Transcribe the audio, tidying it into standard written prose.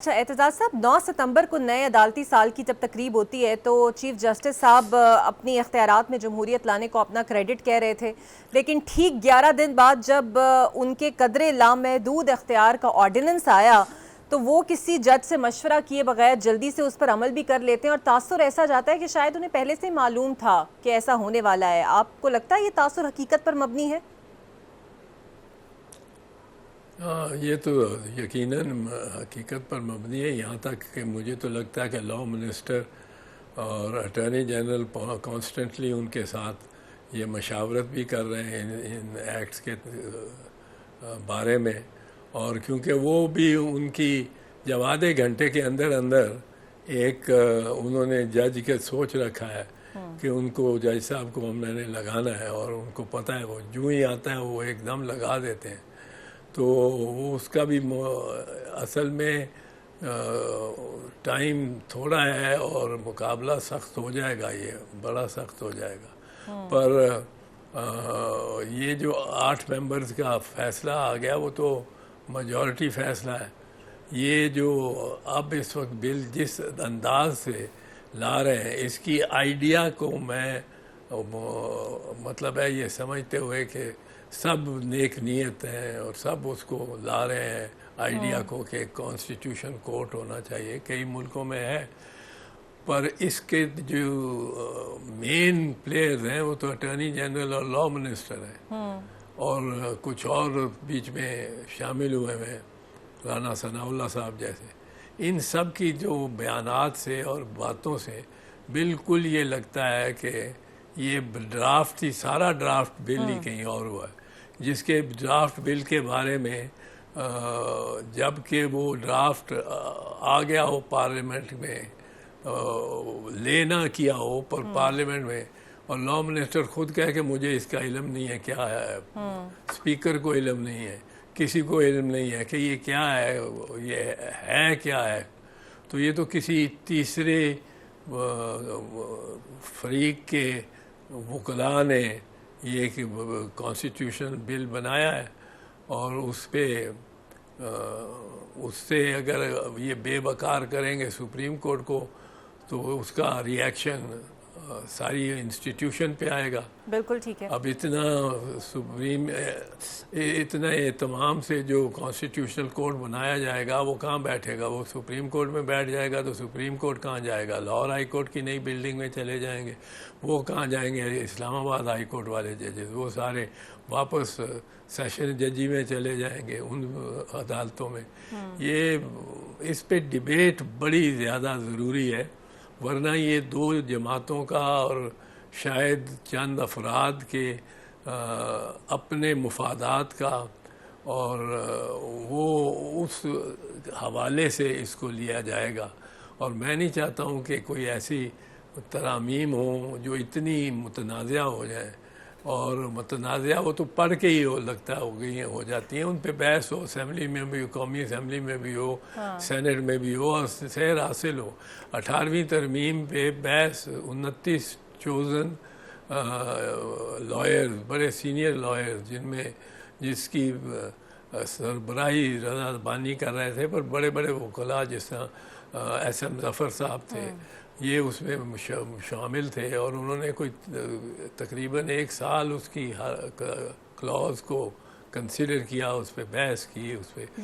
اچھا اعتزاز صاحب، 9 ستمبر کو نئے عدالتی سال کی جب تقریب ہوتی ہے تو چیف جسٹس صاحب اپنی اختیارات میں جمہوریت لانے کو اپنا کریڈٹ کہہ رہے تھے، لیکن ٹھیک 11 دن بعد جب ان کے قدرے لامحدود اختیار کا آرڈیننس آیا تو وہ کسی جج سے مشورہ کیے بغیر جلدی سے اس پر عمل بھی کر لیتے ہیں، اور تاثر ایسا جاتا ہے کہ شاید انہیں پہلے سے معلوم تھا کہ ایسا ہونے والا ہے۔ آپ کو لگتا ہے یہ تاثر حقیقت پر مبنی ہے؟ ہاں، یہ تو یقیناً حقیقت پر مبنی ہے، یہاں تک کہ مجھے تو لگتا ہے کہ لا منسٹر اور اٹارنی جنرل کانسٹنٹلی ان کے ساتھ یہ مشاورت بھی کر رہے ہیں ان ایکٹس کے بارے میں، اور کیونکہ وہ بھی ان کی جب آدھے گھنٹے کے اندر اندر ایک انہوں نے جج کے سوچ رکھا ہے کہ ان کو جج صاحب کو ہم نے لگانا ہے، اور ان کو پتہ ہے وہ جو ہی آتا ہے وہ ایک دم لگا دیتے ہیں، تو اس کا بھی اصل میں ٹائم تھوڑا ہے اور مقابلہ سخت ہو جائے گا، یہ بڑا سخت ہو جائے گا۔ پر یہ جو 8 ممبرز کا فیصلہ آ گیا وہ تو میجورٹی فیصلہ ہے۔ یہ جو اب اس وقت بل جس انداز سے لا رہے ہیں، اس کی آئیڈیا کو میں مطلب ہے یہ سمجھتے ہوئے کہ سب نیک نیت ہیں اور سب اس کو لا رہے ہیں آئیڈیا کو کہ کانسٹیٹیوشن کورٹ ہونا چاہیے، کئی ملکوں میں ہے، پر اس کے جو مین پلیئرز ہیں وہ تو اٹارنی جنرل اور لا منسٹر ہیں، اور کچھ اور بیچ میں شامل ہوئے ہیں، رانا ثناء اللہ صاحب جیسے۔ ان سب کی جو بیانات سے اور باتوں سے بالکل یہ لگتا ہے کہ یہ ڈرافٹ ہی سارا ڈرافٹ بل ہی کہیں اور ہوا ہے، جس کے ڈرافٹ بل کے بارے میں جب کہ وہ ڈرافٹ آ گیا ہو پارلیمنٹ میں، لینا کیا ہو پر پارلیمنٹ میں، اور لا منسٹر خود کہے کہ مجھے اس کا علم نہیں ہے کیا ہے، اسپیکر کو علم نہیں ہے، کسی کو علم نہیں ہے کہ یہ کیا ہے، یہ ہے کیا ہے، تو یہ تو کسی تیسرے فریق کے وکلاء نے یہ کہ کانسٹیٹیوشن بل بنایا ہے، اور اس پہ اس سے اگر یہ بے وقار کریں گے سپریم کورٹ کو تو اس کا ریئیکشن ساری انسٹیٹیوشن پہ آئے گا۔ بالکل ٹھیک ہے۔ اب اتنا اہتمام سے جو کانسٹیٹیوشنل کورٹ بنایا جائے گا وہ کہاں بیٹھے گا، وہ سپریم کورٹ میں بیٹھ جائے گا تو سپریم کورٹ کہاں جائے گا، لاہور ہائی کورٹ کی نئی بلڈنگ میں چلے جائیں گے، وہ کہاں جائیں گے، اسلام آباد ہائی کورٹ والے ججز وہ سارے واپس سیشن ججی میں چلے جائیں گے ان عدالتوں میں۔ یہ اس پہ ڈیبیٹ بڑی زیادہ ضروری ہے، ورنہ یہ دو جماعتوں کا اور شاید چند افراد کے اپنے مفادات کا، اور وہ اس حوالے سے اس کو لیا جائے گا، اور میں نہیں چاہتا ہوں کہ کوئی ایسی ترامیم ہوں جو اتنی متنازعہ ہو جائیں، اور متنازعہ وہ تو پڑھ کے ہی لگتا ہو جاتی ہیں، ان پہ بحث ہو، اسمبلی میں بھی، قومی اسمبلی میں بھی ہو، سینٹ میں بھی ہو، اور سیر حاصل ہو۔ 18ویں ترمیم پہ بحث 29 چوزن لائر، بڑے سینئر لائر جس کی سربراہی رضا بانی کر رہے تھے، پر بڑے بڑے وکلاء جس طرح ایس ایم ظفر صاحب تھے یہ اس میں شامل تھے، اور انہوں نے کوئی تقریباً 1 سال اس کی کلاز کو کنسیڈر کیا، اس پہ بحث کی، اس پہ